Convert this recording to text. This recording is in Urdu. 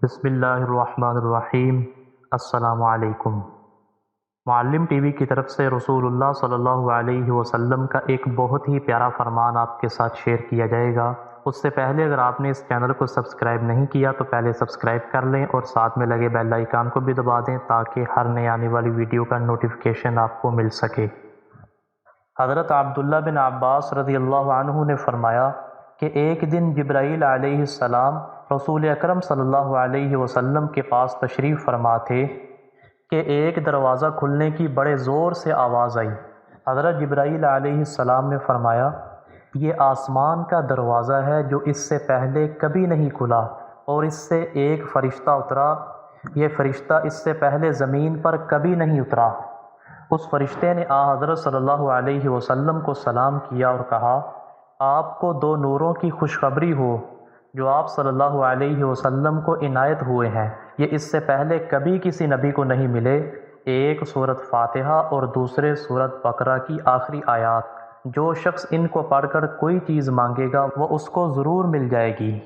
بسم اللہ الرحمن الرحیم۔ السلام علیکم۔ معلم ٹی وی کی طرف سے رسول اللہ صلی اللہ علیہ وسلم کا ایک بہت ہی پیارا فرمان آپ کے ساتھ شیئر کیا جائے گا۔ اس سے پہلے اگر آپ نے اس چینل کو سبسکرائب نہیں کیا تو پہلے سبسکرائب کر لیں اور ساتھ میں لگے بیل آئیکن کو بھی دبا دیں تاکہ ہر نئے آنے والی ویڈیو کا نوٹیفیکیشن آپ کو مل سکے۔ حضرت عبداللہ بن عباس رضی اللہ عنہ نے فرمایا کہ ایک دن جبرائیل علیہ السلام رسول اکرم صلی اللہ علیہ وسلم کے پاس تشریف فرما تھے کہ ایک دروازہ کھلنے کی بڑے زور سے آواز آئی۔ حضرت جبرائیل علیہ السلام نے فرمایا، یہ آسمان کا دروازہ ہے جو اس سے پہلے کبھی نہیں کھلا اور اس سے ایک فرشتہ اترا، یہ فرشتہ اس سے پہلے زمین پر کبھی نہیں اترا۔ اس فرشتے نے حضرت صلی اللہ علیہ وسلم کو سلام کیا اور کہا، آپ کو دو نوروں کی خوشخبری ہو جو آپ صلی اللہ علیہ وسلم کو عنایت ہوئے ہیں، یہ اس سے پہلے کبھی کسی نبی کو نہیں ملے، ایک سورۃ فاتحہ اور دوسرے سورۃ بقرہ کی آخری آیات۔ جو شخص ان کو پڑھ کر کوئی چیز مانگے گا وہ اس کو ضرور مل جائے گی۔